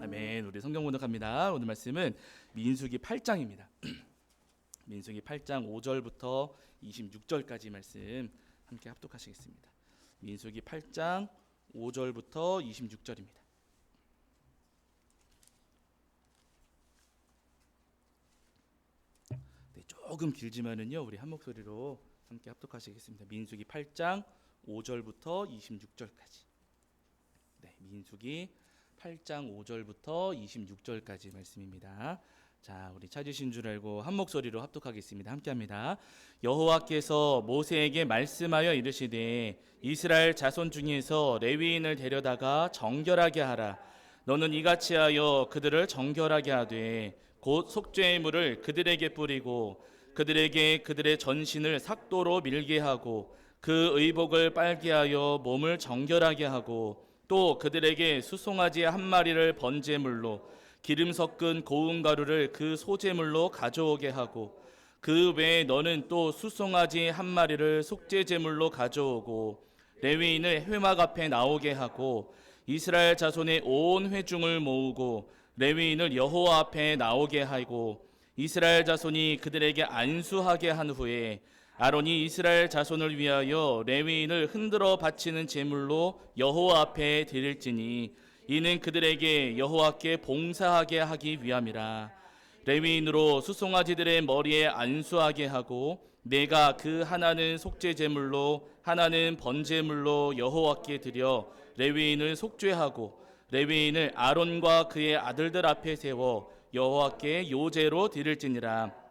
아멘. 우리 성경 번역합니다. 오늘 말씀은 민수기 8장입니다. 민수기 8장 5절부터 26절까지 말씀 함께 합독하시겠습니다. 민수기 8장 5절부터 26절입니다. 네, 조금 길지만은요 우리 한 목소리로 함께 합독하시겠습니다. 민수기 8장 5절부터 26절까지. 네, 민수기 8장 5절부터 26절까지 말씀입니다. 자, 우리 찾으신 줄 알고 한 목소리로 합독하겠습니다. 함께합니다. 여호와께서 모세에게 말씀하여 이르시되 이스라엘 자손 중에서 레위인을 데려다가 정결하게 하라. 너는 이같이 하여 그들을 정결하게 하되 곧 속죄의 물을 그들에게 뿌리고 그들에게 그들의 전신을 삭도로 밀게 하고 그 의복을 빨게 하여 몸을 정결하게 하고 또 그들에게 수송아지 한 마리를 번제물로 기름 섞은 고운 가루를 그 소제물로 가져오게 하고 그 외에 너는 또 수송아지 한 마리를 속죄제물로 가져오고 레위인을 회막 앞에 나오게 하고 이스라엘 자손의 온 회중을 모으고 레위인을 여호와 앞에 나오게 하고 이스라엘 자손이 그들에게 안수하게 한 후에 아론이 이스라엘 자손을 위하여 레위인을 흔들어 바치는 제물로 여호와 앞에 드릴지니 이는 그들에게 여호와께 봉사하게 하기 위함이라. 레위인으로 수송아지들의 머리에 안수하게 하고 내가 그 하나는 속죄 제물로 하나는 번제물로 여호와께 드려 레위인을 속죄하고 레위인을 아론과 그의 아들들 앞에 세워 여호와께 요제로 드릴지니라.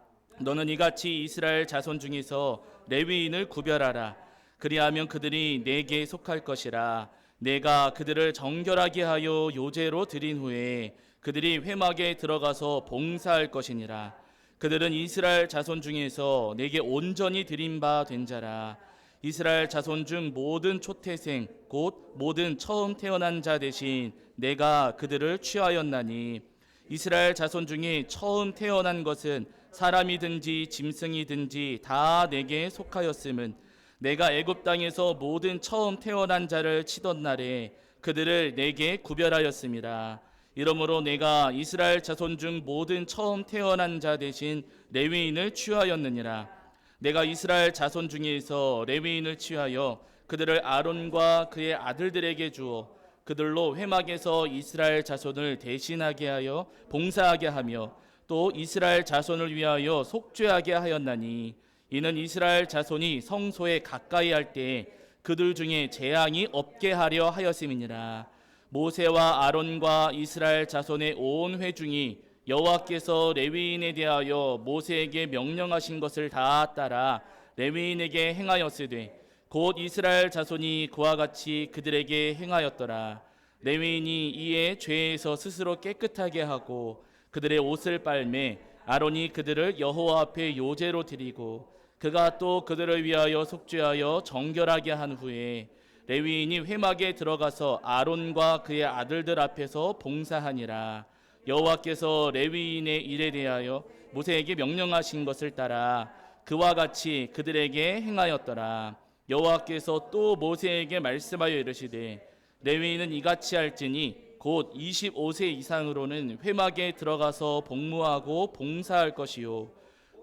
너는 이같이 이스라엘 자손 중에서 레위인을 구별하라. 그리하면 그들이 내게 속할 것이라. 내가 그들을 정결하게 하여 요제로 드린 후에 그들이 회막에 들어가서 봉사할 것이니라. 그들은 이스라엘 자손 중에서 내게 온전히 드린 바 된 자라. 이스라엘 자손 중 모든 초태생 곧 모든 처음 태어난 자 대신 내가 그들을 취하였나니 이스라엘 자손 중에 처음 태어난 것은 사람이든지 짐승이든지 다 내게 속하였음은 내가 애굽 땅에서 모든 처음 태어난 자를 치던 날에 그들을 내게 구별하였음이라. 이러므로 내가 이스라엘 자손 중 모든 처음 태어난 자 대신 레위인을 취하였느니라. 내가 이스라엘 자손 중에서 레위인을 취하여 그들을 아론과 그의 아들들에게 주어 그들로 회막에서 이스라엘 자손을 대신하게 하여 봉사하게 하며 또 이스라엘 자손을 위하여 속죄하게 하였나니 이는 이스라엘 자손이 성소에 가까이 할 때 그들 중에 재앙이 없게 하려 하였음이니라. 모세와 아론과 이스라엘 자손의 온 회중이 여호와께서 레위인에 대하여 모세에게 명령하신 것을 다 따라 레위인에게 행하였으되 곧 이스라엘 자손이 그와 같이 그들에게 행하였더라. 레위인이 이에 죄에서 스스로 깨끗하게 하고 그들의 옷을 빨매 아론이 그들을 여호와 앞에 요제로 드리고 그가 또 그들을 위하여 속죄하여 정결하게 한 후에 레위인이 회막에 들어가서 아론과 그의 아들들 앞에서 봉사하니라. 여호와께서 레위인의 일에 대하여 모세에게 명령하신 것을 따라 그와 같이 그들에게 행하였더라. 여호와께서 또 모세에게 말씀하여 이르시되 레위인은 이같이 할지니 곧 25세 이상으로는 회막에 들어가서 복무하고 봉사할 것이요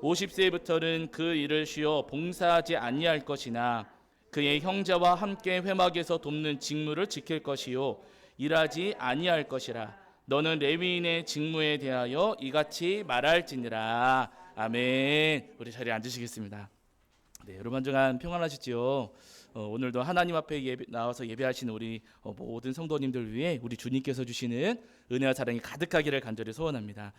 50세부터는 그 일을 쉬어 봉사하지 아니할 것이나 그의 형제와 함께 회막에서 돕는 직무를 지킬 것이요 일하지 아니할 것이라. 너는 레위인의 직무에 대하여 이같이 말할지니라. 아멘. 우리 자리에 앉으시겠습니다. 네, 여러분 한 주간 평안하시지요? 오늘도 하나님 앞에 나와서 예배하시는 우리 모든 성도님들 위해 우리 주님께서 주시는 은혜와 사랑이 가득하기를 간절히 소원합니다.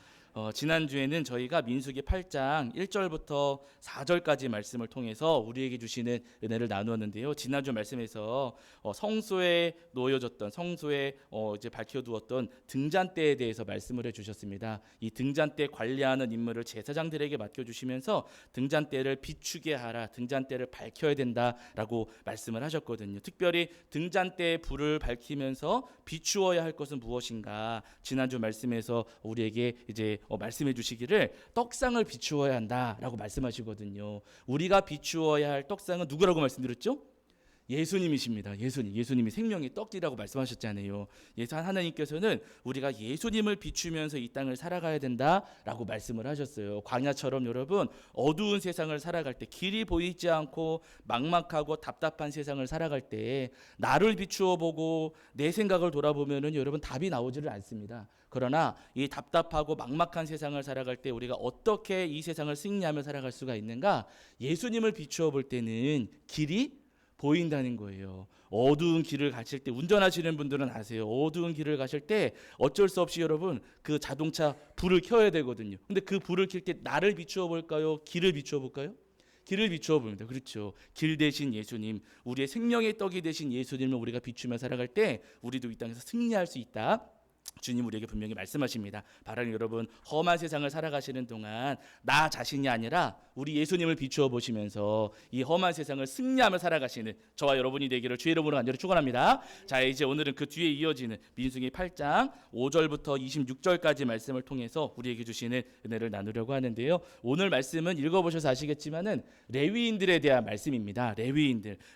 지난주에는 저희가 민수기 8장 1절부터 4절까지 말씀을 통해서 우리에게 주시는 은혜를 나누었는데요. 지난주 말씀에서 성소에 놓여졌던 성소에 이제 밝혀두었던 등잔대에 대해서 말씀을 해주셨습니다. 이 등잔대 관리하는 임무를 제사장들에게 맡겨주시면서 등잔대를 비추게 하라, 등잔대를 밝혀야 된다라고 말씀을 하셨거든요. 특별히 등잔대에 불을 밝히면서 비추어야 할 것은 무엇인가? 지난주 말씀에서 우리에게 이제 말씀해 주시기를 떡상을 비추어야 한다라고 말씀하시거든요. 우리가 비추어야 할 떡상은 누구라고 말씀드렸죠? 예수님이십니다. 예수님이 생명의 떡이라고 말씀하셨잖아요. 하나님께서는 우리가 예수님을 비추면서 이 땅을 살아가야 된다라고 말씀을 하셨어요. 광야처럼 여러분 어두운 세상을 살아갈 때, 길이 보이지 않고 막막하고 답답한 세상을 살아갈 때 나를 비추어 보고 내 생각을 돌아보면은 여러분 답이 나오지를 않습니다. 그러나 이 답답하고 막막한 세상을 살아갈 때 우리가 어떻게 이 세상을 승리하며 살아갈 수가 있는가? 예수님을 비추어 볼 때는 길이 보인다는 거예요. 어두운 길을 가실 때, 운전하시는 분들은 아세요. 어두운 길을 가실 때 어쩔 수 없이 여러분 그 자동차 불을 켜야 되거든요. 근데 그 불을 켤 때 나를 비추어 볼까요? 길을 비추어 볼까요? 길을 비추어 봅니다. 그렇죠. 길 대신 예수님, 우리의 생명의 떡이 되신 예수님을 우리가 비추며 살아갈 때 우리도 이 땅에서 승리할 수 있다. 주님 우리에게 분명히 말씀하십니다. 바로 여러분 험한 세상을 살아가시는 동안 나 자신이 아니라 우리 예수님을 비추어 보시면서 이 험한 세상을 승리하며 살아가시는 저와 여러분이 되기를 주의 이름으로 간절히 축원합니다. 자, 이제 오늘은 그 뒤에 이어지는 민수기 8장 5절부터 26절까지 말씀을 통해서 우리에게 주시는 은혜를 나누려고 하는데요. 오늘 말씀은 읽어보셔서 아시겠지만은 레위인들에 대한 말씀입니다.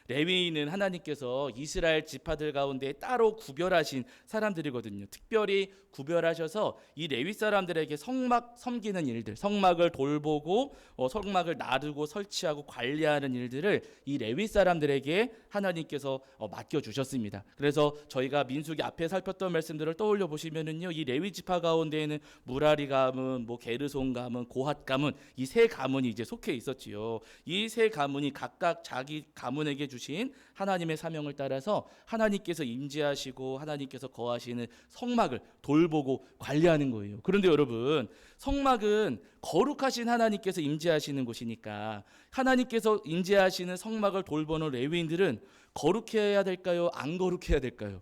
레위인은 하나님께서 이스라엘 지파들 가운데 따로 구별하신 사람들이거든요. 특별히 구별하셔서 이 레위 사람들에게 성막 섬기는 일들, 성막을 돌보고 성막을 나르고 설치하고 관리하는 일들을 이 레위 사람들에게 하나님께서 맡겨 주셨습니다. 그래서 저희가 민수기 앞에 살폈던 말씀들을 떠올려 보시면은요, 이 레위 지파 가운데에는 무라리 가문, 게르손 가문, 고핫 가문, 이 세 가문이 이제 속해 있었지요. 이 세 가문이 각각 자기 가문에게 주신 하나님의 사명을 따라서 하나님께서 임재하시고 하나님께서 거하시는 성막을 돌보고 관리하는 거예요. 그런데 여러분, 성막은 거룩하신 하나님께서 임재하시는 곳이니까 하나님께서 임재하시는 성막을 돌보는 레위인들은 거룩해야 될까요? 안 거룩해야 될까요?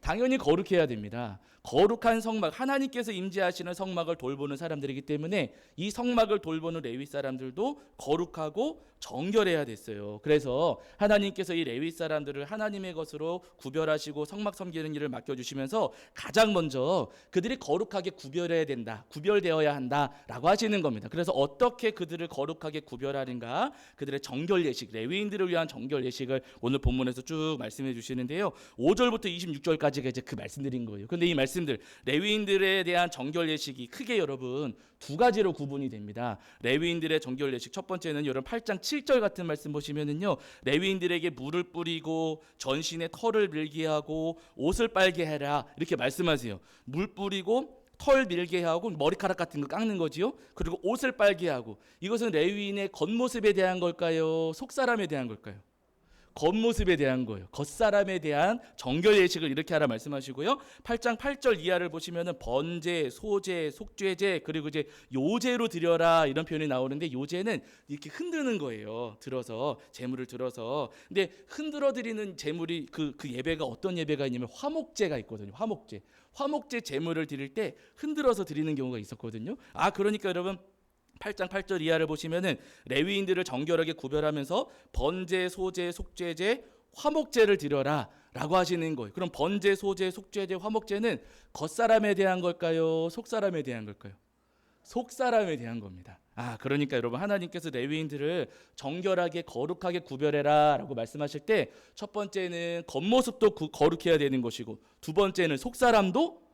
당연히 거룩해야 됩니다. 거룩한 성막, 하나님께서 임재하시는 성막을 돌보는 사람들이기 때문에 이 성막을 돌보는 레위 사람들도 거룩하고 정결해야 됐어요. 그래서 하나님께서 이 레위 사람들을 하나님의 것으로 구별하시고 성막 섬기는 일을 맡겨주시면서 가장 먼저 그들이 거룩하게 구별되어야 한다라고 하시는 겁니다. 그래서 어떻게 그들을 거룩하게 구별하는가, 그들의 정결 예식, 레위인들을 위한 정결 예식을 오늘 본문에서 쭉 말씀해 주시는데요. 5절부터 26절까지가 이제 그 말씀드린 거예요. 근데 이 말씀들, 레위인들에 대한 정결 예식이 크게 여러분 두 가지로 구분이 됩니다. 레위인들의 정결 예식, 첫 번째는 여러분 8장 7절 같은 말씀 보시면은요, 레위인들에게 물을 뿌리고 전신에 털을 밀게 하고 옷을 빨게 해라, 이렇게 말씀하세요. 물 뿌리고 털 밀게 하고 머리카락 같은 거 깎는 거지요. 그리고 옷을 빨게 하고, 이것은 레위인의 겉모습에 대한 걸까요? 속사람에 대한 걸까요? 겉모습에 대한 거예요. 겉사람에 대한 정결 예식을 이렇게 하라 말씀하시고요. 8장 8절 이하를 보시면은 번제, 소제, 속죄제, 그리고 이제 요제로 드려라, 이런 표현이 나오는데, 요제는 이렇게 흔드는 거예요. 들어서, 제물을 들어서. 근데 흔들어 드리는 제물이 그 예배가 어떤 예배가 있냐면 화목제가 있거든요. 화목제 제물을 드릴 때 흔들어서 드리는 경우가 있었거든요. 그러니까 여러분 8장 8절 이하를 보시면은 레위인들을 정결하게 구별하면서 번제, 소제, 속죄제, 화목제를 드려라 라고 하시는 거예요. 그럼 번제, 소제, 속죄제, 화목제는 겉사람에 대한 걸까요? 속사람에 대한 걸까요? 속사람에 대한 겁니다. 그러니까 여러분, 하나님께서 레위인들을 정결하게 거룩하게 구별해라 라고 말씀하실 때, 첫 번째는 겉모습도 거룩해야 되는 것이고, 두 번째는 속사람도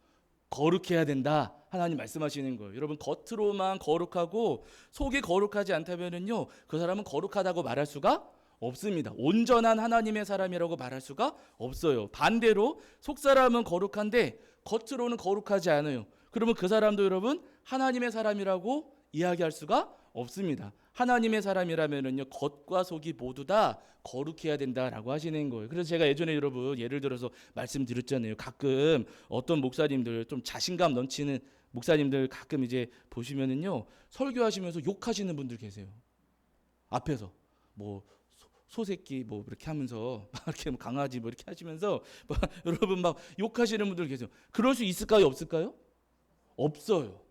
거룩해야 된다, 하나님 말씀하시는 거예요. 여러분, 겉으로만 거룩하고 속이 거룩하지 않다면은요, 그 사람은 거룩하다고 말할 수가 없습니다. 온전한 하나님의 사람이라고 말할 수가 없어요. 반대로 속사람은 거룩한데 겉으로는 거룩하지 않아요. 그러면 그 사람도 여러분 하나님의 사람이라고 이야기할 수가 없습니다. 하나님의 사람이라면은요, 겉과 속이 모두 다 거룩해야 된다라고 하시는 거예요. 그래서 제가 예전에 여러분 예를 들어서 말씀드렸잖아요. 가끔 어떤 목사님들, 좀 자신감 넘치는 목사님들 가끔 이제 보시면은요, 설교하시면서 욕하시는 분들 계세요. 앞에서 소새끼 이렇게 하면서 이렇게 강아지 이렇게 하시면서 여러분 막 욕하시는 분들 계세요. 그럴 수 있을까요? 없을까요? 없어요.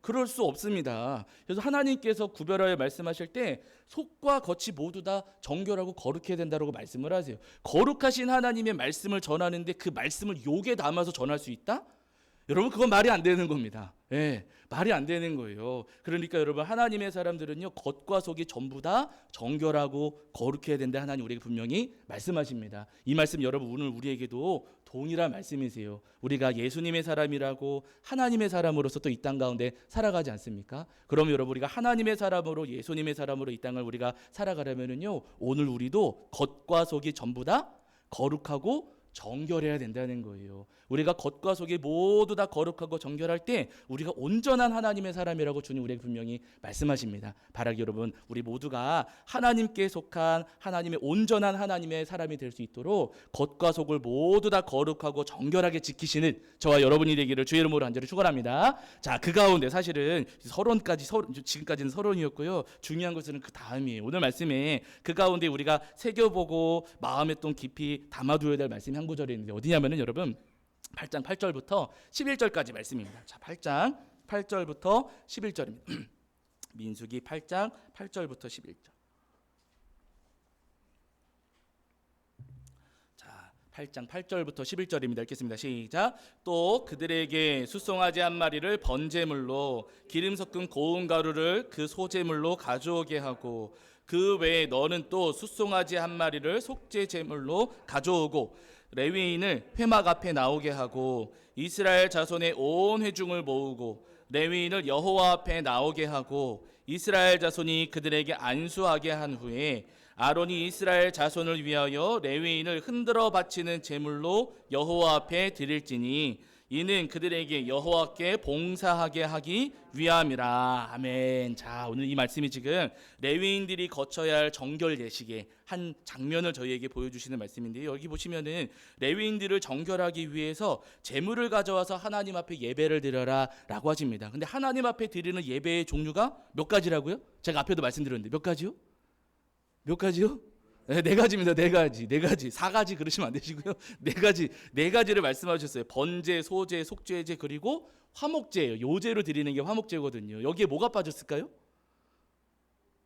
그럴 수 없습니다. 그래서 하나님께서 구별하여 말씀하실 때 속과 겉이 모두 다 정결하고 거룩해야 된다고 말씀을 하세요. 거룩하신 하나님의 말씀을 전하는데 그 말씀을 욕에 담아서 전할 수 있다? 여러분, 그건 말이 안 되는 겁니다. 예, 말이 안 되는 거예요. 그러니까 여러분 하나님의 사람들은요 겉과 속이 전부 다 정결하고 거룩해야 된다. 하나님 우리에게 분명히 말씀하십니다. 이 말씀 여러분 오늘 우리에게도 동일한 말씀이세요. 우리가 예수님의 사람이라고 하나님의 사람으로서 또 이 땅 가운데 살아가지 않습니까? 그럼 여러분 우리가 하나님의 사람으로 예수님의 사람으로 이 땅을 우리가 살아가려면은요 오늘 우리도 겉과 속이 전부 다 거룩하고 정결해야 된다는 거예요. 우리가 겉과 속이 모두 다 거룩하고 정결할 때 우리가 온전한 하나님의 사람이라고 주님 우리에게 분명히 말씀하십니다. 바라기 여러분 우리 모두가 하나님께 속한 하나님의 온전한 하나님의 사람이 될 수 있도록 겉과 속을 모두 다 거룩하고 정결하게 지키시는 저와 여러분이 되기를 주의 이름으로 간절히 축원합니다. 자, 그 가운데 사실은 지금까지는 서론이었고요. 중요한 것은 그 다음이에요. 오늘 말씀에 그 가운데 우리가 새겨보고 마음에 또 깊이 담아두어야 될 말씀이 한 구절이 있는데 어디냐면은 여러분 8장 8절부터 11절까지 말씀입니다. 자, 8장 8절부터 11절입니다. 민수기 8장 8절부터 11절. 자, 8장 8절부터 11절입니다. 읽겠습니다. 시작. 또 그들에게 숫송아지 한 마리를 번제물로 기름 섞은 고운 가루를 그 소제물로 가져오게 하고 그 외에 너는 또 숫송아지 한 마리를 속죄 제물로 가져오고 레위인을 회막 앞에 나오게 하고 이스라엘 자손의 온 회중을 모으고 레위인을 여호와 앞에 나오게 하고 이스라엘 자손이 그들에게 안수하게 한 후에 아론이 이스라엘 자손을 위하여 레위인을 흔들어 바치는 제물로 여호와 앞에 드릴지니 이는 그들에게 여호와께 봉사하게 하기 위함이라. 아멘. 자, 오늘 이 말씀이 지금 레위인들이 거쳐야 할 정결 예식의 한 장면을 저희에게 보여주시는 말씀인데요. 여기 보시면은 레위인들을 정결하기 위해서 제물을 가져와서 하나님 앞에 예배를 드려라 라고 하십니다. 근데 하나님 앞에 드리는 예배의 종류가 몇 가지라고요? 제가 앞에도 말씀드렸는데 몇 가지요? 몇 가지요? 네 가지입니다. 네 가지. 4가지 그러시면 안 되시고요. 네 가지를 말씀하셨어요. 번제, 소제, 속죄제 그리고 화목제예요. 요제로 드리는 게 화목제거든요. 여기에 뭐가 빠졌을까요?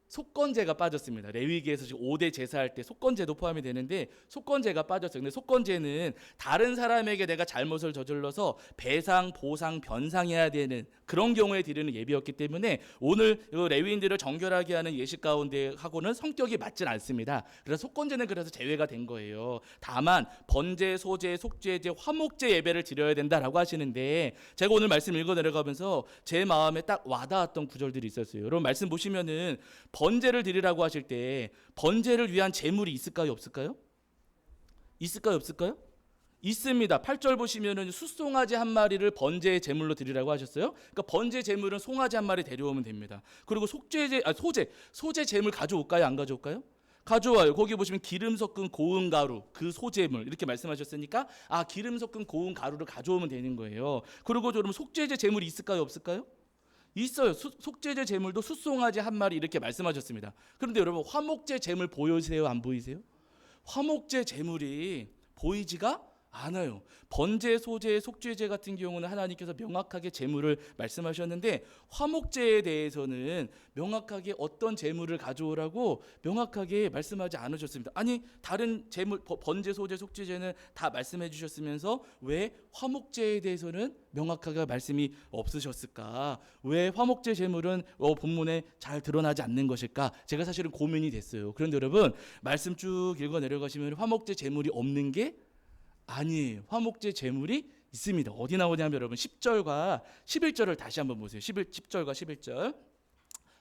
속건제가 빠졌습니다. 레위기에서 지금 5대 제사할 때 속건제도 포함이 되는데 속건제가 빠졌어요. 근데 속건제는 다른 사람에게 내가 잘못을 저질러서 배상, 보상, 변상해야 되는 그런 경우에 드리는 예비였기 때문에 오늘 레위인들을 정결하게 하는 예식 가운데 하고는 성격이 맞질 않습니다. 그래서 속건제는 그래서 제외가 된 거예요. 다만 번제, 소제, 속죄제, 화목제 예배를 드려야 된다라고 하시는데 제가 오늘 말씀 읽어 내려가면서 제 마음에 딱 와닿았던 구절들이 있었어요. 여러분 말씀 보시면은 번제를 드리라고 하실 때 번제를 위한 제물이 있을까요, 없을까요? 있을까요, 없을까요? 있습니다. 8절 보시면은 숫송아지 한 마리를 번제의 제물로 드리라고 하셨어요. 그러니까 번제 제물은 송아지 한 마리 데려오면 됩니다. 그리고 소제 제물 가져올까요, 안 가져올까요? 가져와요. 거기 보시면 기름 섞은 고운 가루, 그 소제물 이렇게 말씀하셨으니까 기름 섞은 고운 가루를 가져오면 되는 거예요. 그리고 여러분 속죄제 제물이 있을까요, 없을까요? 있어요. 속죄제 제물도 숫송아지 한 마리 이렇게 말씀하셨습니다. 그런데 여러분 화목제 제물 보이세요, 안 보이세요? 화목제 제물이 보이지가 않아요. 번제, 소제, 속죄제 같은 경우는 하나님께서 명확하게 제물을 말씀하셨는데 화목제에 대해서는 명확하게 어떤 제물을 가져오라고 명확하게 말씀하지 않으셨습니다. 아니 다른 제물 번제, 소제, 속죄제는 다 말씀해 주셨으면서 왜 화목제에 대해서는 명확하게 말씀이 없으셨을까? 왜 화목제 제물은 본문에 잘 드러나지 않는 것일까? 제가 사실은 고민이 됐어요. 그런데 여러분 말씀 쭉 읽어 내려가시면 화목제 제물이 없는 게 아니에요. 화목제 제물이 있습니다. 어디 나오냐면 여러분 10절과 11절을 다시 한번 보세요. 10절과 11절.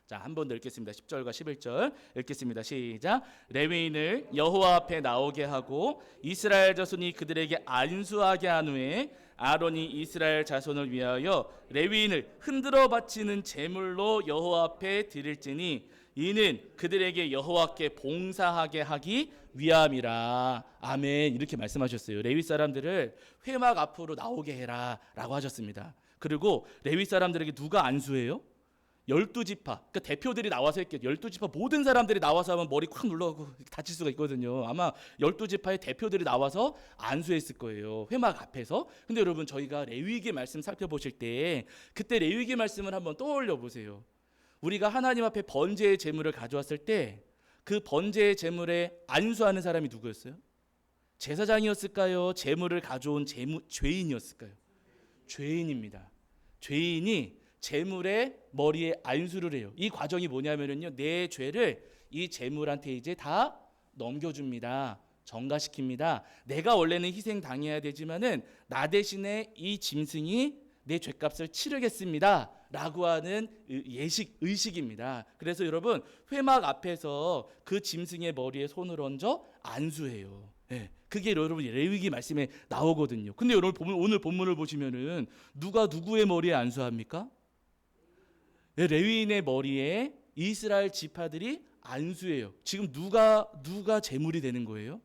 자, 한 번 더 읽겠습니다. 10절과 11절 읽겠습니다. 시작. 레위인을 여호와 앞에 나오게 하고 이스라엘 자손이 그들에게 안수하게 한 후에 아론이 이스라엘 자손을 위하여 레위인을 흔들어 바치는 제물로 여호와 앞에 드릴지니 이는 그들에게 여호와께 봉사하게 하기 위함이라. 아멘. 이렇게 말씀하셨어요. 레위 사람들을 회막 앞으로 나오게 해라 라고 하셨습니다. 그리고 레위 사람들에게 누가 안수해요? 12지파, 그러니까 대표들이 나와서 했겠죠. 12지파 모든 사람들이 나와서 하면 머리 콱 눌러가고 다칠 수가 있거든요. 아마 12지파의 대표들이 나와서 안수했을 거예요. 회막 앞에서. 근데 여러분 저희가 레위기 말씀 살펴보실 때 그때 레위기 말씀을 한번 떠올려 보세요. 우리가 하나님 앞에 번제의 제물을 가져왔을 때 그 번제의 제물에 안수하는 사람이 누구였어요? 제사장이었을까요? 제물을 가져온 죄인이었을까요? 죄인입니다. 죄인이 재물의 머리에 안수를 해요. 이 과정이 뭐냐면요, 내 죄를 이 재물한테 이제 다 넘겨줍니다. 전가시킵니다. 내가 원래는 희생 당해야 되지만은 나 대신에 이 짐승이 내 죄값을 치르겠습니다. 라고 하는 의식입니다. 그래서 여러분, 회막 앞에서 그 짐승의 머리에 손을 얹어 안수해요. 예, 그게 여러분 레위기 말씀에 나오거든요. 근데 여러분 오늘 본문을 보시면은 누가 누구의 머리에 안수합니까? 예, 레위인의 머리에 이스라엘 지파들이 안수해요. 지금 누가 제물이 되는 거예요?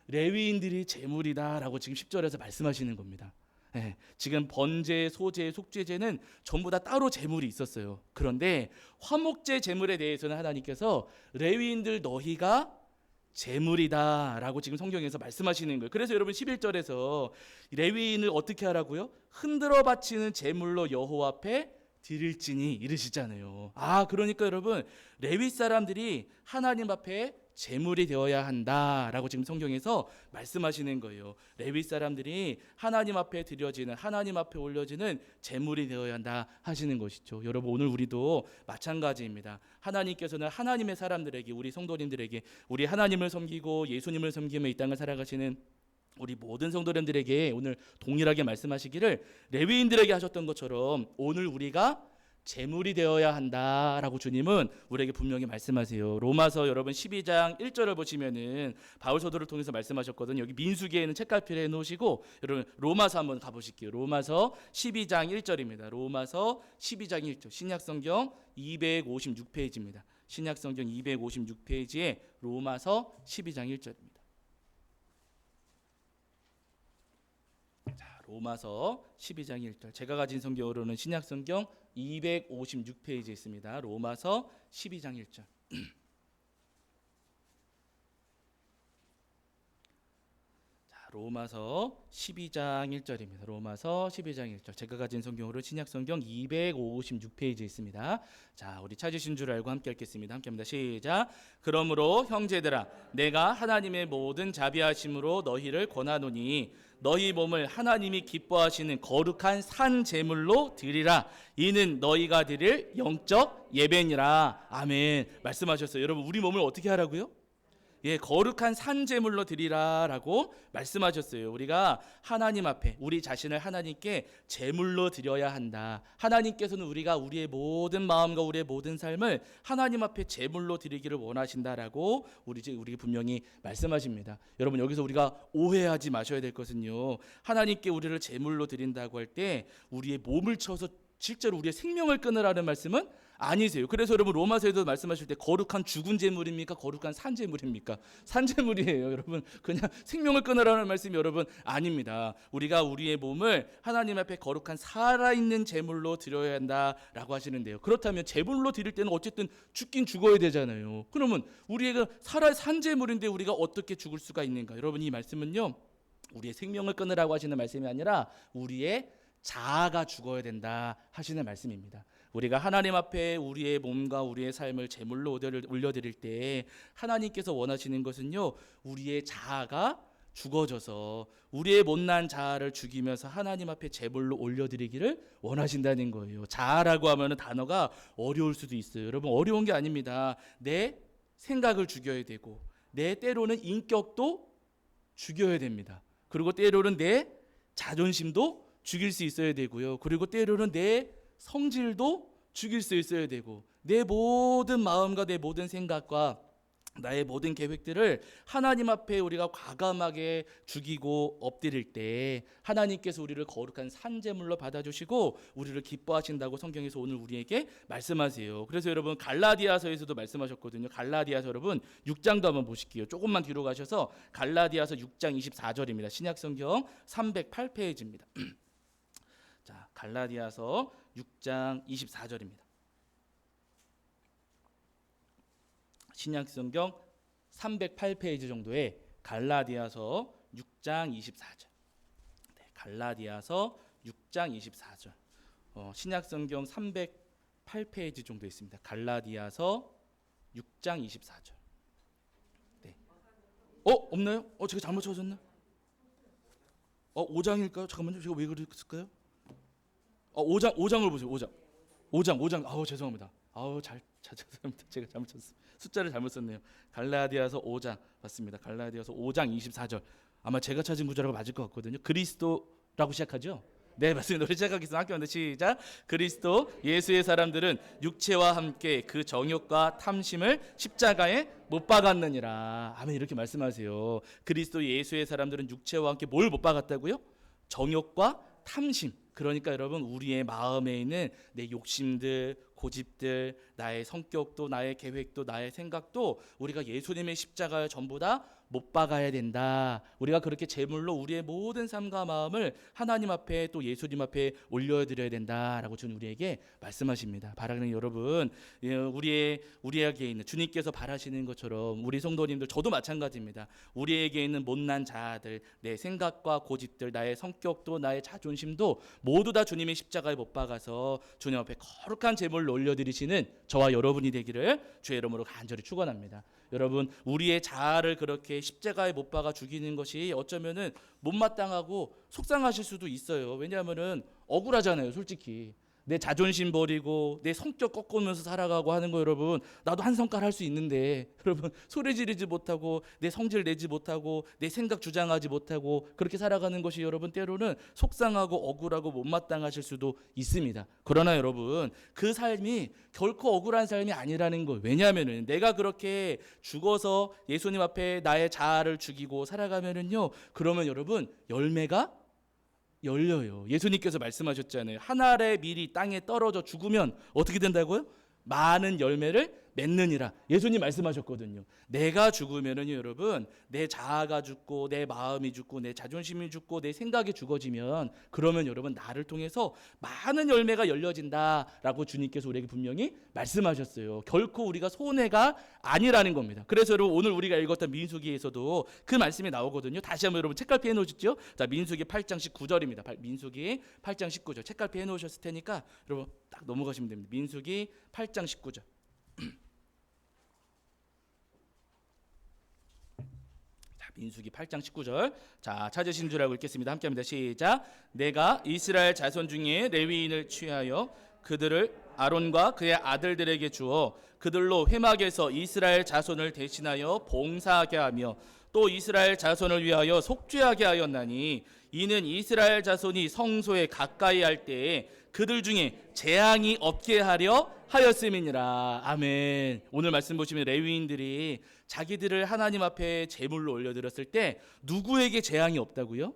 레위인들이 제물이다라고 지금 10절에서 말씀하시는 겁니다. 예, 지금 번제, 소제, 속죄제는 전부 다 따로 제물이 있었어요. 그런데 화목제 제물에 대해서는 하나님께서 레위인들 너희가 제물이다라고 지금 성경에서 말씀하시는 거예요. 그래서 여러분 11절에서 레위인을 어떻게 하라고요? 흔들어 바치는 제물로 여호와 앞에 드릴지니 이르시잖아요. 그러니까 여러분, 레위 사람들이 하나님 앞에 제물이 되어야 한다라고 지금 성경에서 말씀하시는 거예요. 레위 사람들이 하나님 앞에 드려지는, 하나님 앞에 올려지는 제물이 되어야 한다 하시는 것이죠. 여러분, 오늘 우리도 마찬가지입니다. 하나님께서는 하나님의 사람들에게, 우리 성도님들에게, 우리 하나님을 섬기고 예수님을 섬기며 이 땅을 살아가시는 우리 모든 성도님들에게 오늘 동일하게 말씀하시기를 레위인들에게 하셨던 것처럼 오늘 우리가 제물이 되어야 한다라고 주님은 우리에게 분명히 말씀하세요. 로마서 여러분 12장 1절을 보시면은 바울 사도를 통해서 말씀하셨거든요. 여기 민수기에는 책갈피를 해놓으시고 여러분 로마서 한번 가보실게요. 로마서 12장 1절입니다. 로마서 12장 1절, 신약성경 256페이지입니다. 신약성경 256페이지에 로마서 12장 1절입니다. 로마서 12장 1절, 제가 가진 성경으로는 신약성경 256페이지에 있습니다. 로마서 12장 1절. 로마서 12장 1절입니다. 로마서 12장 1절. 제가 가진 성경으로 신약성경 256페이지에 있습니다. 자, 우리 찾으신 줄 알고 함께 읽겠습니다. 함께 합니다. 시작. 그러므로 형제들아, 내가 하나님의 모든 자비하심으로 너희를 권하노니 너희 몸을 하나님이 기뻐하시는 거룩한 산 제물로 드리라. 이는 너희가 드릴 영적 예배니라. 아멘. 말씀하셨어요. 여러분, 우리 몸을 어떻게 하라고요? 예, 거룩한 산 제물로 드리라라고 말씀하셨어요. 우리가 하나님 앞에 우리 자신을 하나님께 제물로 드려야 한다. 하나님께서는 우리가 우리의 모든 마음과 우리의 모든 삶을 하나님 앞에 제물로 드리기를 원하신다라고 우리 분명히 말씀하십니다. 여러분, 여기서 우리가 오해하지 마셔야 될 것은요, 하나님께 우리를 제물로 드린다고 할 때 우리의 몸을 쳐서 실제로 우리의 생명을 끊으라는 말씀은 아니세요. 그래서 여러분 로마서에도 말씀하실 때 거룩한 죽은 제물입니까? 거룩한 산 제물입니까? 산 제물이에요. 여러분, 그냥 생명을 끊으라는 말씀이 여러분 아닙니다. 우리가 우리의 몸을 하나님 앞에 거룩한 살아있는 제물로 드려야 한다라고 하시는데요. 그렇다면 제물로 드릴 때는 어쨌든 죽긴 죽어야 되잖아요. 그러면 우리가 산 제물인데 우리가 어떻게 죽을 수가 있는가? 여러분, 이 말씀은요, 우리의 생명을 끊으라고 하시는 말씀이 아니라 우리의 자아가 죽어야 된다 하시는 말씀입니다. 우리가 하나님 앞에 우리의 몸과 우리의 삶을 제물로 올려드릴 때 하나님께서 원하시는 것은요, 우리의 자아가 죽어져서 우리의 못난 자아를 죽이면서 하나님 앞에 제물로 올려드리기를 원하신다는 거예요. 자아라고 하면 단어가 어려울 수도 있어요. 여러분, 어려운 게 아닙니다. 내 생각을 죽여야 되고 내 때로는 인격도 죽여야 됩니다. 그리고 때로는 내 자존심도 죽일 수 있어야 되고요. 그리고 때로는 내 성질도 죽일 수 있어야 되고 내 모든 마음과 내 모든 생각과 나의 모든 계획들을 하나님 앞에 우리가 과감하게 죽이고 엎드릴 때 하나님께서 우리를 거룩한 산제물로 받아주시고 우리를 기뻐하신다고 성경에서 오늘 우리에게 말씀하세요. 그래서 여러분 갈라디아서에서도 말씀하셨거든요. 갈라디아서 여러분 6장도 한번 보실게요. 조금만 뒤로 가셔서 갈라디아서 6장 24절입니다. 신약성경 308페이지입니다. 자, 갈라디아서 6장 24절입니다. 신약성경 308페이지 정도의 갈라디아서 6장 24절. 네, 갈라디아서 6장 24절. 신약성경 308페이지 정도 있습니다. 갈라디아서 6장 24절. 네. 없나요? 제가 잘못 찾았나? 5장일까요? 잠깐만요. 제가 왜 그랬을까요? 5장을 보세요. 5장. 아우 죄송합니다. 죄송합니다. 제가 잘못 쳤어요. 숫자를 잘못 썼네요. 갈라디아서 5장 맞습니다. 갈라디아서 5장 24절. 아마 제가 찾은 구절하고 맞을 것 같거든요. 그리스도라고 시작하죠. 네 맞습니다. 우리 시작하겠습니다. 학교인데 시작. 그리스도 예수의 사람들은 육체와 함께 그 정욕과 탐심을 십자가에 못 박았느니라. 아멘. 이렇게 말씀하세요. 그리스도 예수의 사람들은 육체와 함께 뭘 못 박았다고요? 정욕과 탐심. 그러니까 여러분 우리의 마음에 있는 내 욕심들, 고집들, 나의 성격도, 나의 계획도, 나의 생각도 우리가 예수님의 십자가에 전부 다 못 박아야 된다. 우리가 그렇게 제물로 우리의 모든 삶과 마음을 하나님 앞에 또 예수님 앞에 올려드려야 된다라고 주님 우리에게 말씀하십니다. 바라는 여러분, 우리에게 있는 주님께서 바라시는 것처럼 우리 성도님들, 저도 마찬가지입니다. 우리에게 있는 못난 자아들, 내 생각과 고집들, 나의 성격도 나의 자존심도 모두 다 주님의 십자가에 못 박아서 주님 앞에 거룩한 제물로 올려드리시는 저와 여러분이 되기를 주의 이름으로 간절히 축원합니다. 여러분 우리의 자아를 그렇게 십자가에 못 박아 죽이는 것이 어쩌면은 못마땅하고 속상하실 수도 있어요. 왜냐하면은 억울하잖아요. 솔직히 내 자존심 버리고 내 성격 꺾으면서 살아가고 하는 거 여러분 나도 한 성깔 할 수 있는데 여러분 소리 지르지 못하고 내 성질 내지 못하고 내 생각 주장하지 못하고 그렇게 살아가는 것이 여러분 때로는 속상하고 억울하고 못마땅하실 수도 있습니다. 그러나 여러분 그 삶이 결코 억울한 삶이 아니라는 거예요. 왜냐하면은 내가 그렇게 죽어서 예수님 앞에 나의 자아를 죽이고 살아가면은요 그러면 여러분 열매가 열려요. 예수님께서 말씀하셨잖아요. 한 알의 밀이 땅에 떨어져 죽으면 어떻게 된다고요? 많은 열매를 맺느니라. 예수님 말씀하셨거든요. 내가 죽으면은 여러분 내 자아가 죽고 내 마음이 죽고 내 자존심이 죽고 내 생각이 죽어지면 그러면 여러분 나를 통해서 많은 열매가 열려진다라고 주님께서 우리에게 분명히 말씀하셨어요. 결코 우리가 손해가 아니라는 겁니다. 그래서 여러분 오늘 우리가 읽었던 민수기에서도 그 말씀이 나오거든요. 다시 한번 여러분 책갈피 해놓으셨죠? 자 민수기 8장 19절입니다. 민수기 8장 19절 책갈피 해놓으셨을 테니까 여러분 딱 넘어가시면 됩니다. 민수기 8장 19절. 민수기 8장 19절. 자, 찾으신 줄 알고 읽겠습니다. 함께합니다. 시작. 내가 이스라엘 자손 중에 레위인을 취하여 그들을 아론과 그의 아들들에게 주어 그들로 회막에서 이스라엘 자손을 대신하여 봉사하게 하며 또 이스라엘 자손을 위하여 속죄하게 하였나니 이는 이스라엘 자손이 성소에 가까이 할 때에 그들 중에 재앙이 없게 하려 하였음이니라. 아멘. 오늘 말씀 보시면 레위인들이 자기들을 하나님 앞에 제물로 올려드렸을 때 누구에게 재앙이 없다고요?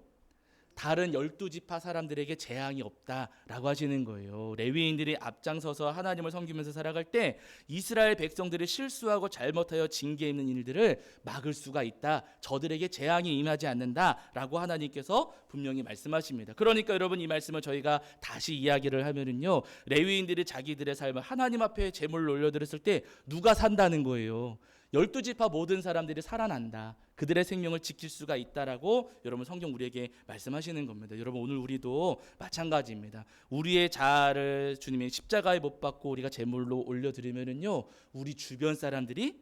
다른 12지파 사람들에게 재앙이 없다라고 하시는 거예요. 레위인들이 앞장서서 하나님을 섬기면서 살아갈 때 이스라엘 백성들이 실수하고 잘못하여 징계 있는 일들을 막을 수가 있다. 저들에게 재앙이 임하지 않는다라고 하나님께서 분명히 말씀하십니다. 그러니까 여러분 이 말씀을 저희가 다시 이야기를 하면은요. 레위인들이 자기들의 삶을 하나님 앞에 제물로 올려드렸을 때 누가 산다는 거예요. 12지파 모든 사람들이 살아난다. 그들의 생명을 지킬 수가 있다라고 여러분 성경 우리에게 말씀하시는 겁니다. 여러분 오늘 우리도 마찬가지입니다. 우리의 자아를 주님의 십자가에 못 박고 우리가 제물로 올려드리면은요 우리 주변 사람들이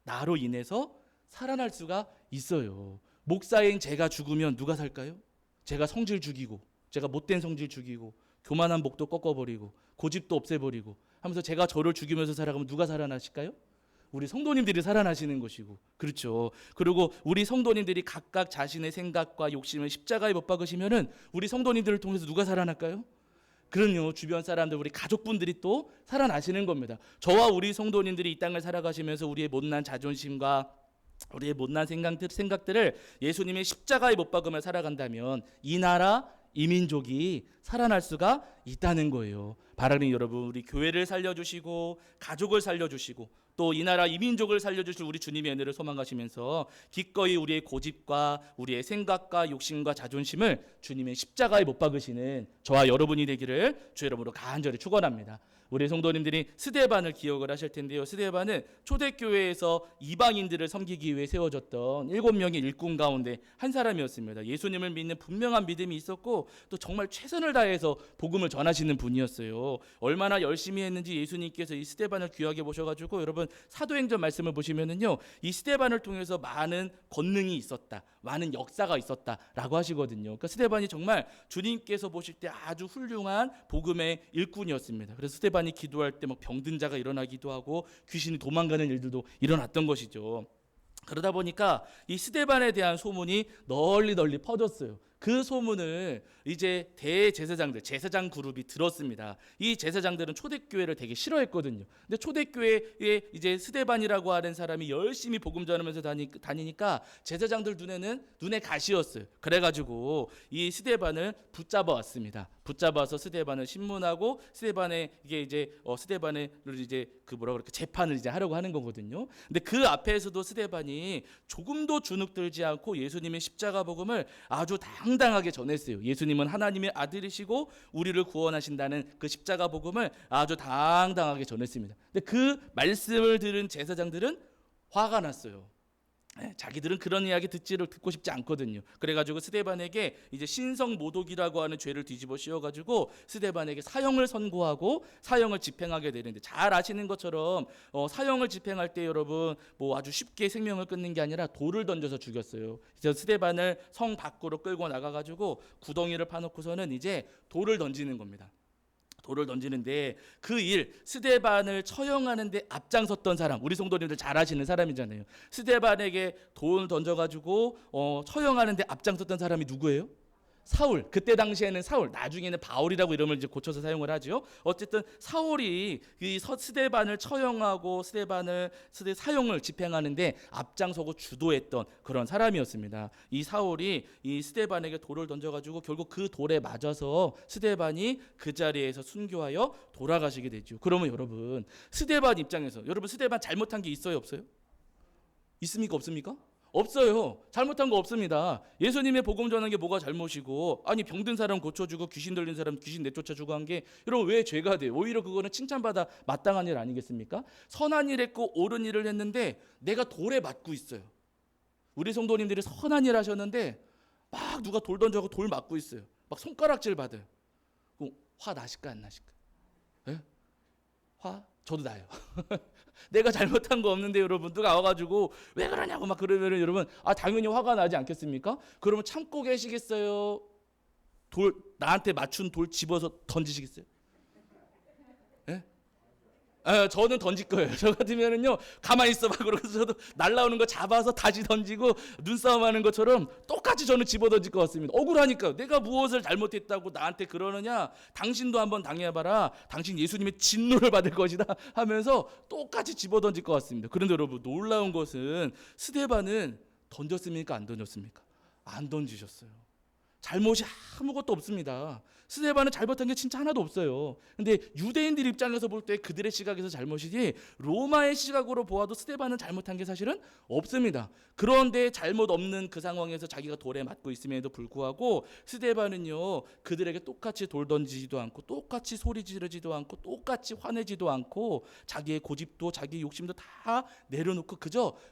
나로 인해서 살아날 수가 있어요. 목사인 제가 죽으면 누가 살까요? 제가 성질 죽이고 제가 못된 성질 죽이고 교만한 목도 꺾어버리고 고집도 없애버리고 하면서 제가 저를 죽이면서 살아가면 누가 살아나실까요? 우리 성도님들이 살아나시는 것이고 그렇죠. 그리고 우리 성도님들이 각각 자신의 생각과 욕심을 십자가에 못 박으시면은 우리 성도님들을 통해서 누가 살아날까요? 그럼요. 주변 사람들 우리 가족분들이 또 살아나시는 겁니다. 저와 우리 성도님들이 이 땅을 살아가시면서 우리의 못난 자존심과 우리의 못난 생각들을 예수님의 십자가에 못 박으며 살아간다면 이 나라 이 민족이 살아날 수가 있다는 거예요. 바라는 여러분 우리 교회를 살려주시고 가족을 살려주시고 또 이 나라 이 민족을 살려주실 우리 주님의 은혜를 소망하시면서 기꺼이 우리의 고집과 우리의 생각과 욕심과 자존심을 주님의 십자가에 못 박으시는 저와 여러분이 되기를 주의 이름으로 간절히 축원합니다. 우리 성도님들이 스데반을 기억을 하실 텐데요. 스데반은 초대교회에서 이방인들을 섬기기 위해 세워졌던 7명의 일꾼 가운데 한 사람이었습니다. 예수님을 믿는 분명한 믿음이 있었고 또 정말 최선을 다해서 복음을 전하시는 분이었어요. 얼마나 열심히 했는지 예수님께서 이 스데반을 귀하게 보셔가지고 여러분 여러분 사도행전 말씀을 보시면은요, 이 스데반을 통해서 많은 권능이 있었다, 많은 역사가 있었다라고 하시거든요. 그러니까 스데반이 정말 주님께서 보실 때 아주 훌륭한 복음의 일꾼이었습니다. 그래서 스데반이 기도할 때 막 병든 자가 일어나기도 하고 귀신이 도망가는 일들도 일어났던 것이죠. 그러다 보니까 이 스데반에 대한 소문이 널리 퍼졌어요. 그 소문을 이제 대제사장들, 제사장 그룹이 들었습니다. 이 제사장들은 초대교회를 되게 싫어했거든요. 근데 초대교회에 이제 스데반이라고 하는 사람이 열심히 복음 전하면서 다니니까 제사장들 눈에 가시였어요. 그래가지고 이 스데반을 붙잡아 왔습니다. 붙잡아서 스데반을 신문하고 스데반을 이제 그 뭐라 그럴까, 재판을 이제 하려고 하는 거거든요. 근데 그 앞에서도 스데반이 조금도 주눅들지 않고 예수님의 십자가 복음을 아주 당당하게 전했어요. 예수님은 하나님의 아들이시고 우리를 구원하신다는 그 십자가 복음을 아주 당당하게 전했습니다. 근데 그 말씀을 들은 제사장들은 화가 났어요. 자기들은 그런 이야기 듣고 싶지 않거든요. 그래가지고 스데반에게 이제 신성 모독이라고 하는 죄를 뒤집어 씌워가지고 스데반에게 사형을 선고하고 사형을 집행하게 되는데, 잘 아시는 것처럼 사형을 집행할 때 여러분 뭐 아주 쉽게 생명을 끊는 게 아니라 돌을 던져서 죽였어요. 그래서 스데반을 성 밖으로 끌고 나가가지고 구덩이를 파놓고서는 이제 돌을 던지는 겁니다. 돌을 던지는데 그 스데반을 처형하는데 앞장섰던 사람, 우리 성도님들 잘 아시는 사람이잖아요. 스데반에게 돌 던져가지고 처형하는데 앞장섰던 사람이 누구예요? 사울. 그때 당시에는 사울, 나중에는 바울이라고 이름을 이제 고쳐서 사용을 하죠. 어쨌든 사울이 이 스데반을 처형하고 사형을 집행하는데 앞장서고 주도했던 그런 사람이었습니다. 이 사울이 이 스데반에게 돌을 던져가지고 결국 그 돌에 맞아서 스데반이 그 자리에서 순교하여 돌아가시게 되죠. 그러면 여러분 스데반 입장에서 여러분 스데반 잘못한 게 있어요, 없어요? 있습니까, 없습니까? 없어요. 잘못한 거 없습니다. 예수님의 복음 전하는 게 뭐가 잘못이고, 아니 병든 사람 고쳐주고 귀신 들린 사람 귀신 내쫓아주고 한 게 여러분 왜 죄가 돼요? 오히려 그거는 칭찬받아 마땅한 일 아니겠습니까? 선한 일 했고 옳은 일을 했는데 내가 돌에 맞고 있어요. 우리 성도님들이 선한 일 하셨는데 막 누가 돌 던져고 돌 맞고 있어요. 막 손가락질 받아요. 그럼 화 나실까 안 나실까? 예? 화? 저도 나요. 내가 잘못한 거 없는데 여러분 누가 와가지고 왜 그러냐고 막 그러면은 여러분 당연히 화가 나지 않겠습니까? 그러면 참고 계시겠어요? 나한테 맞춘 돌 집어서 던지시겠어요? 예? 저는 던질 거예요. 저 같으면은요 가만히 있어봐 그러고 저도 날라오는 거 잡아서 다시 던지고 눈싸움하는 것처럼 똑같이 저는 집어 던질 것 같습니다. 억울하니까 내가 무엇을 잘못했다고 나한테 그러느냐, 당신도 한번 당해봐라, 당신 예수님의 진노를 받을 것이다 하면서 똑같이 집어 던질 것 같습니다. 그런데 여러분 놀라운 것은 스데반은 던졌습니까, 안 던졌습니까? 안 던지셨어요. 잘못이 아무것도 없습니다. 스데반은 잘못한 게 진짜 하나도 없어요. 근데 유대인들 입장에서 볼 때 그들의 시각에서 잘못이지 로마의 시각으로 보아도 스데반은 잘못한 게 사실은 없습니다. 그런데 잘못 없는 그 상황에서 자기가 돌에 맞고 있음에도 불구하고 스데반은요 그들에게 똑같이 돌 던지지도 않고 똑같이 소리 지르지도 않고 똑같이 화내지도 않고 자기의 고집도 자기의 욕심도 다 내려놓고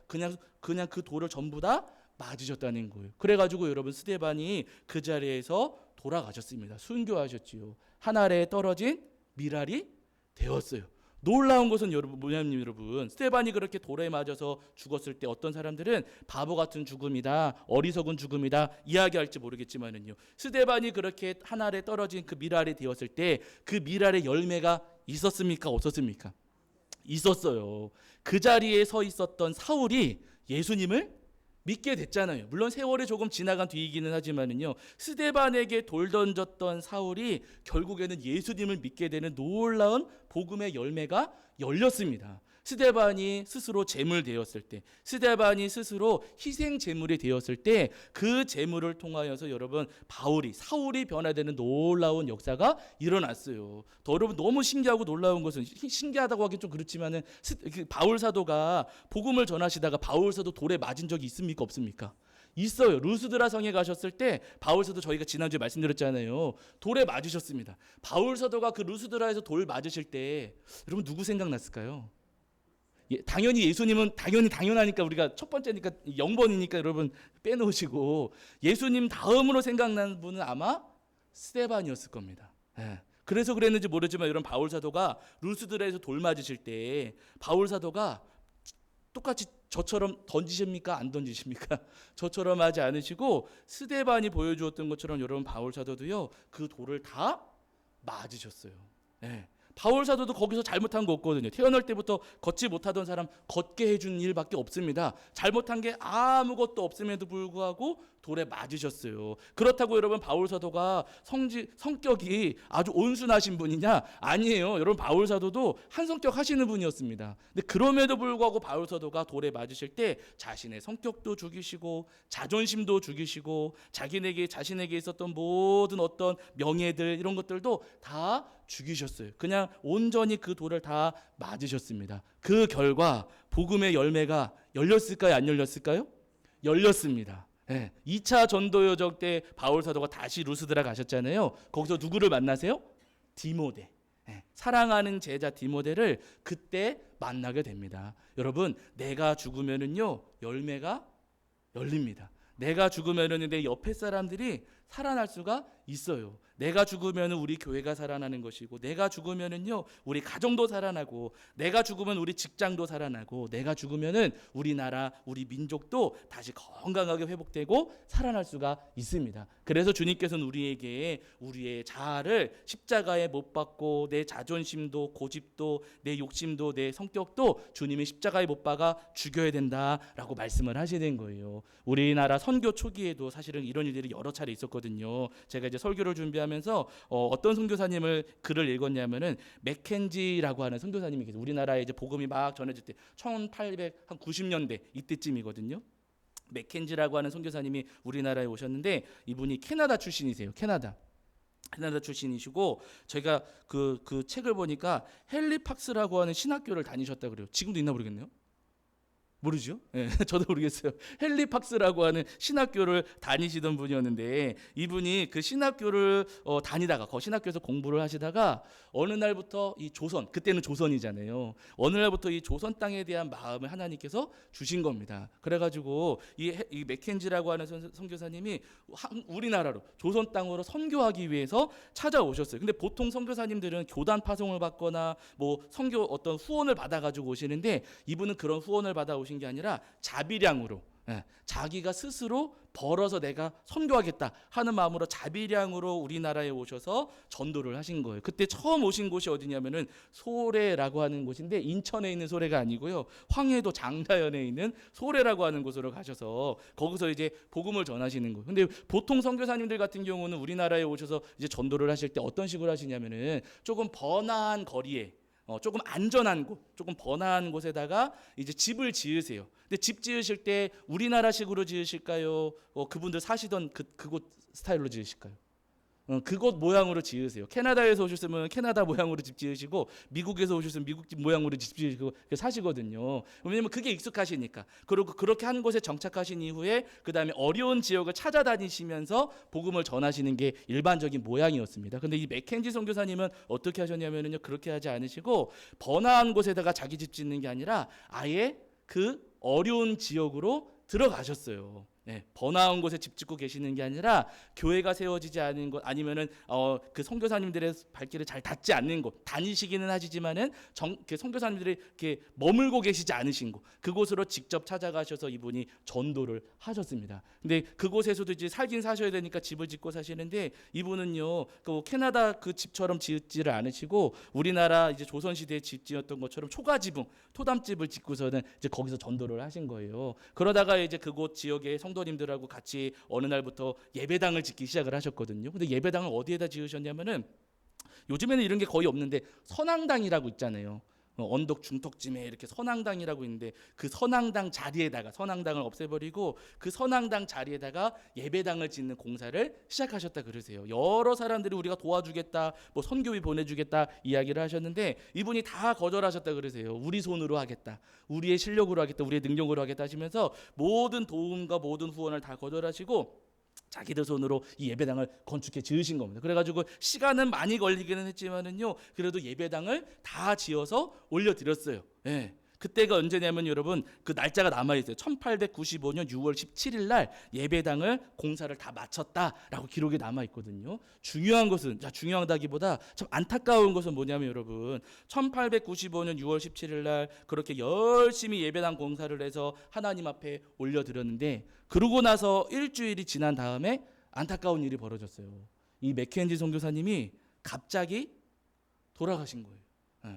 그냥 그 돌을 전부 다 맞으셨다는 거예요. 그래가지고 여러분 스데반이 그 자리에서 돌아가셨습니다. 순교하셨지요. 하늘에 떨어진 미랄이 되었어요. 놀라운 것은 여러분 스데반이 그렇게 돌에 맞아서 죽었을 때 어떤 사람들은 바보 같은 죽음이다, 어리석은 죽음이다 이야기할지 모르겠지만은요, 스데반이 그렇게 하늘에 떨어진 그 미랄이 되었을 때 그 미랄의 열매가 있었습니까, 없었습니까? 있었어요. 그 자리에 서 있었던 사울이 예수님을 믿게 됐잖아요. 물론 세월이 조금 지나간 뒤이기는 하지만은요, 스데반에게 돌 던졌던 사울이 결국에는 예수님을 믿게 되는 놀라운 복음의 열매가 열렸습니다. 스데반이 스스로 제물 되었을 때, 스데반이 스스로 희생 제물이 되었을 때 그 제물을 통하여서 여러분 사울이 변화되는 놀라운 역사가 일어났어요. 여러분 너무 신기하고 놀라운 것은, 신기하다고 하긴 좀 그렇지만은 바울 사도가 복음을 전하시다가 바울 사도 돌에 맞은 적이 있습니까, 없습니까? 있어요. 루스드라 성에 가셨을 때 바울 사도 저희가 지난주에 말씀드렸잖아요. 돌에 맞으셨습니다. 바울 사도가 그 루스드라에서 돌 맞으실 때 여러분 누구 생각났을까요? 당연히 예수님은 당연하니까 우리가 첫 번째니까 0번이니까 여러분 빼놓으시고 예수님 다음으로 생각나는 분은 아마 스데반이었을 겁니다. 그래서 그랬는지 모르지만 이런 바울 사도가 루스드라에서 돌 맞으실 때 바울 사도가 똑같이 저처럼 던지십니까? 안 던지십니까? 저처럼 하지 않으시고 스데반이 보여주었던 것처럼 여러분 바울 사도도요 그 돌을 다 맞으셨어요. 네. 바울 사도도 거기서 잘못한 거 없거든요. 태어날 때부터 걷지 못하던 사람 걷게 해준 일밖에 없습니다. 잘못한 게 아무것도 없음에도 불구하고 돌에 맞으셨어요. 그렇다고 여러분 바울 사도가 성격이 아주 온순하신 분이냐? 아니에요. 여러분 바울 사도도 한 성격 하시는 분이었습니다. 근데 그럼에도 불구하고 바울 사도가 돌에 맞으실 때 자신의 성격도 죽이시고 자존심도 죽이시고 자신에게 있었던 모든 어떤 명예들 이런 것들도 다 죽이셨어요. 그냥 온전히 그 돌을 다 맞으셨습니다. 그 결과 복음의 열매가 열렸을까요? 안 열렸을까요? 열렸습니다. 네. 2차 전도 여정 때 바울 사도가 다시 루스드라 가셨잖아요. 거기서 누구를 만나세요? 디모데. 네. 사랑하는 제자 디모데를 그때 만나게 됩니다. 여러분, 내가 죽으면은요 열매가 열립니다. 내가 죽으면은 내 옆에 사람들이 살아날 수가 있어요. 내가 죽으면 우리 교회가 살아나는 것이고, 내가 죽으면은요 우리 가정도 살아나고, 내가 죽으면 우리 직장도 살아나고, 내가 죽으면은 우리나라 우리 민족도 다시 건강하게 회복되고 살아날 수가 있습니다. 그래서 주님께서는 우리에게 우리의 자아를 십자가에 못 박고, 내 자존심도 고집도 내 욕심도 내 성격도 주님이 십자가에 못 박아 죽여야 된다라고 말씀을 하시는 거예요. 우리나라 선교 초기에도 사실은 이런 일들이 여러 차례 있었거든요. 제가 이제 설교를 준비하면서 어떤 선교사님을 글을 읽었냐면은 맥켄지라고 하는 선교사님이 계세요. 우리나라에 이제 복음이 막 전해질 때 1890년대 이때쯤이거든요. 맥켄지라고 하는 선교사님이 우리나라에 오셨는데 이분이 캐나다 출신이세요. 캐나다 출신이시고, 제가 그 책을 보니까 헨리 팍스라고 하는 신학교를 다니셨다 그래요. 지금도 있나 모르겠네요. 모르죠? 네, 저도 모르겠어요. 헨리 팍스라고 하는 신학교를 다니시던 분이었는데, 이분이 그 신학교를 다니다가 그 신학교에서 공부를 하시다가 어느 날부터 이 조선, 그때는 조선이잖아요. 어느 날부터 이 조선 땅에 대한 마음을 하나님께서 주신 겁니다. 그래가지고 이 맥켄지라고 하는 선교사님이 우리나라로 조선 땅으로 선교하기 위해서 찾아오셨어요. 근데 보통 선교사님들은 교단 파송을 받거나 뭐 선교 어떤 후원을 받아가지고 오시는데, 이분은 그런 후원을 받아 오신 게 아니라 자비량으로, 자기가 스스로 벌어서 내가 선교하겠다 하는 마음으로 자비량으로 우리나라에 오셔서 전도를 하신 거예요. 그때 처음 오신 곳이 어디냐면은 소래라고 하는 곳인데, 인천에 있는 소래가 아니고요, 황해도 장자연에 있는 소래라고 하는 곳으로 가셔서 거기서 이제 복음을 전하시는 거예요. 근데 보통 선교사님들 같은 경우는 우리나라에 오셔서 이제 전도를 하실 때 어떤 식으로 하시냐면은 조금 번화한 거리에 조금 안전한 곳, 조금 번화한 곳에다가 이제 집을 지으세요. 근데 집 지으실 때 우리나라식으로 지으실까요? 그분들 사시던 그곳 스타일로 지으실까요? 그곳 모양으로 지으세요. 캐나다에서 오셨으면 캐나다 모양으로 집 지으시고, 미국에서 오셨으면 미국 집 모양으로 집 지으시고 사시거든요. 왜냐면 그게 익숙하시니까. 그리고 그렇게 한 곳에 정착하신 이후에 그 다음에 어려운 지역을 찾아다니시면서 복음을 전하시는 게 일반적인 모양이었습니다. 근데 이 맥켄지 선교사님은 어떻게 하셨냐면요, 그렇게 하지 않으시고 번화한 곳에다가 자기 집 짓는 게 아니라 아예 그 어려운 지역으로 들어가셨어요. 네, 번화한 곳에 집 짓고 계시는 게 아니라 교회가 세워지지 않은 곳, 아니면은 그 선교사님들의 발길을 잘 닿지 않는 곳, 다니시기는 하시지만은 그 선교사님들이 이렇게 머물고 계시지 않으신 곳, 그곳으로 직접 찾아가셔서 이분이 전도를 하셨습니다. 근데 그곳에서도 이제 살긴 사셔야 되니까 집을 짓고 사시는데, 이분은요 그 캐나다 그 집처럼 짓지를 않으시고 우리나라 이제 조선 시대에 집 지었던 것처럼 초가지붕, 토담집을 짓고서는 이제 거기서 전도를 하신 거예요. 그러다가 이제 그곳 지역의 성도님들하고 같이 어느 날부터 예배당을 짓기 시작을 하셨거든요. 근데 예배당을 어디에다 지으셨냐면은, 요즘에는 이런 게 거의 없는데 선앙당이라고 있잖아요. 언덕 중턱쯤에 이렇게 선앙당이라고 있는데, 그 선앙당 자리에다가, 선앙당을 없애버리고 그 선앙당 자리에다가 예배당을 짓는 공사를 시작하셨다 그러세요. 여러 사람들이 우리가 도와주겠다, 뭐 선교비 보내주겠다 이야기를 하셨는데, 이분이 다 거절하셨다 그러세요. 우리 손으로 하겠다, 우리의 실력으로 하겠다, 우리의 능력으로 하겠다 하시면서 모든 도움과 모든 후원을 다 거절하시고 자기들 손으로 이 예배당을 건축해 지으신 겁니다. 그래가지고 시간은 많이 걸리기는 했지만은요, 그래도 예배당을 다 지어서 올려드렸어요. 예. 그때가 언제냐면 여러분 그 날짜가 남아 있어요. 1895년 6월 17일 날 예배당을 공사를 다 마쳤다라고 기록이 남아 있거든요. 중요한 것은 중요하다기보다 참 안타까운 것은 뭐냐면 여러분 1895년 6월 17일 날 그렇게 열심히 예배당 공사를 해서 하나님 앞에 올려드렸는데 그러고 나서 일주일이 지난 다음에 안타까운 일이 벌어졌어요. 이 맥켄지 선교사님이 갑자기 돌아가신 거예요.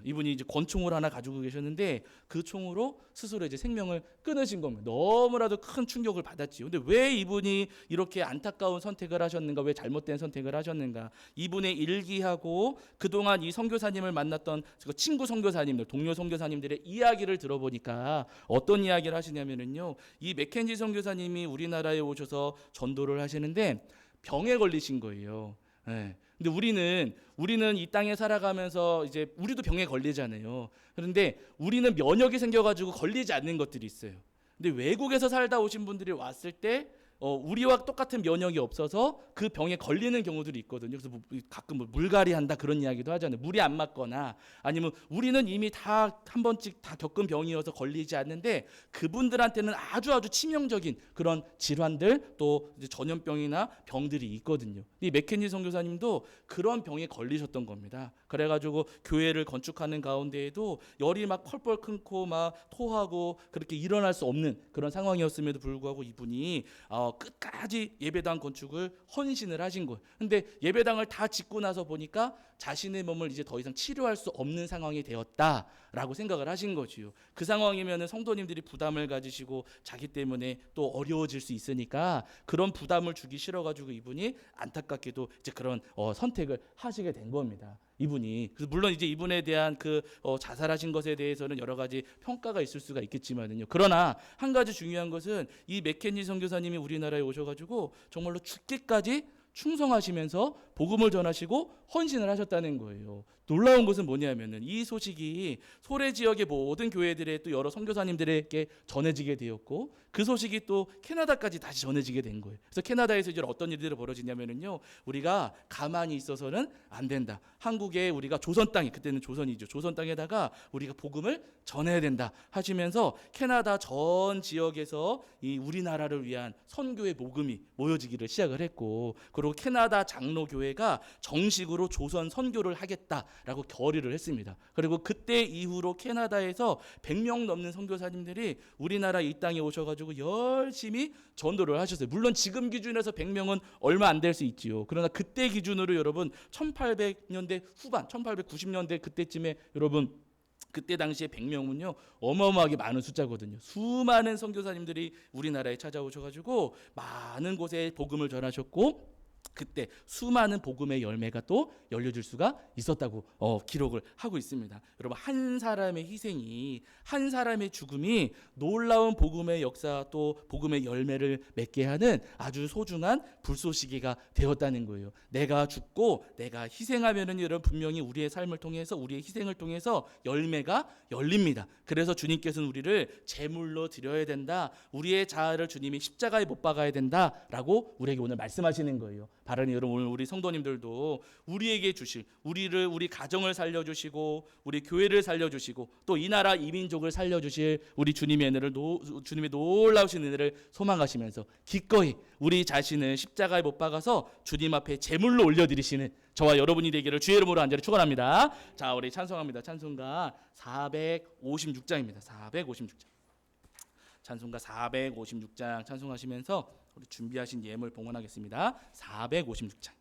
이분이 이제 권총을 하나 가지고 계셨는데 그 총으로 스스로 이제 생명을 끊으신 겁니다. 너무나도 큰 충격을 받았지요. 근데 왜 이분이 이렇게 안타까운 선택을 하셨는가? 왜 잘못된 선택을 하셨는가? 이분의 일기하고 그동안 이 선교사님을 만났던 그 친구 선교사님들, 동료 선교사님들의 이야기를 들어보니까 어떤 이야기를 하시냐면은요. 이 맥켄지 선교사님이 우리나라에 오셔서 전도를 하시는데 병에 걸리신 거예요. 네. 근데 우리는 이 땅에 살아가면서 이제 우리도 병에 걸리잖아요. 그런데 우리는 면역이 생겨가지고 걸리지 않는 것들이 있어요. 근데 외국에서 살다 오신 분들이 왔을 때 우리와 똑같은 면역이 없어서 그 병에 걸리는 경우들이 있거든요. 그래서 가끔 물갈이 한다 그런 이야기도 하잖아요. 물이 안 맞거나 아니면 우리는 이미 다 한 번씩 다 겪은 병이어서 걸리지 않는데 그분들한테는 아주 치명적인 그런 질환들 또 이제 전염병이나 병들이 있거든요. 이 맥켄지 선교사님도 그런 병에 걸리셨던 겁니다. 그래가지고 교회를 건축하는 가운데에도 열이 막 펄펄 끓고 막 토하고 그렇게 일어날 수 없는 그런 상황이었음에도 불구하고 이분이 끝까지 예배당 건축을 헌신을 하신 거예요. 근데 예배당을 다 짓고 나서 보니까 자신의 몸을 이제 더 이상 치료할 수 없는 상황이 되었다라고 생각을 하신 거지요. 그 상황이면은 성도님들이 부담을 가지시고 자기 때문에 또 어려워질 수 있으니까 그런 부담을 주기 싫어가지고 이분이 안타깝게도 이제 그런 선택을 하시게 된 겁니다. 이분이 그래서 물론 이제 이분에 대한 그 자살하신 것에 대해서는 여러 가지 평가가 있을 수가 있겠지만은요. 그러나 한 가지 중요한 것은 이 맥켄지 선교사님이 우리나라에 오셔가지고 정말로 죽기까지 충성하시면서 복음을 전하시고 헌신을 하셨다는 거예요. 놀라운 것은 뭐냐면은 이 소식이 소래 지역의 모든 교회들의 또 여러 선교사님들에게 전해지게 되었고 그 소식이 또 캐나다까지 다시 전해지게 된 거예요. 그래서 캐나다에서 이제 어떤 일들이 벌어지냐면은요, 우리가 가만히 있어서는 안 된다. 한국에 우리가 조선 땅에 그때는 조선이죠. 조선 땅에다가 우리가 복음을 전해야 된다 하시면서 캐나다 전 지역에서 이 우리나라를 위한 선교의 복음이 모여지기를 시작을 했고, 그리고 캐나다 장로교회가 정식으로 조선 선교를 하겠다라고 결의를 했습니다. 그리고 그때 이후로 캐나다에서 100명 넘는 선교사님들이 우리나라 이 땅에 오셔가지고 열심히 전도를 하셨어요. 물론 지금 기준에서 100명은 얼마 안 될 수 있지요. 그러나 그때 기준으로 여러분 1800년대 후반, 1890년대 그때쯤에 여러분 그때 당시에 100명은요 어마어마하게 많은 숫자거든요. 수많은 선교사님들이 우리나라에 찾아오셔가지고 많은 곳에 복음을 전하셨고, 그때 수많은 복음의 열매가 또 열려질 수가 있었다고 기록을 하고 있습니다. 여러분, 한 사람의 희생이, 한 사람의 죽음이 놀라운 복음의 역사 또 복음의 열매를 맺게 하는 아주 소중한 불쏘시개가 되었다는 거예요. 내가 죽고 내가 희생하면은 여러분 분명히 우리의 삶을 통해서, 우리의 희생을 통해서 열매가 열립니다. 그래서 주님께서는 우리를 제물로 드려야 된다, 우리의 자아를 주님이 십자가에 못 박아야 된다라고 우리에게 오늘 말씀하시는 거예요. 바르니 여러분, 오늘 우리 성도님들도 우리에게 주실, 우리 가정을 살려주시고 우리 교회를 살려주시고 또 이 나라 이 민족을 살려주실 우리 주님의 은혜를 주님의 놀라우신 은혜를 소망하시면서 기꺼이 우리 자신을 십자가에 못 박아서 주님 앞에 제물로 올려드리시는 저와 여러분이 되기를 주의 이름으로 간절히 축원합니다. 자, 우리 찬송합니다. 찬송가 456장입니다. 456장. 찬송가 456장 찬송하시면서 우리 준비하신 예물 봉헌하겠습니다. 456장.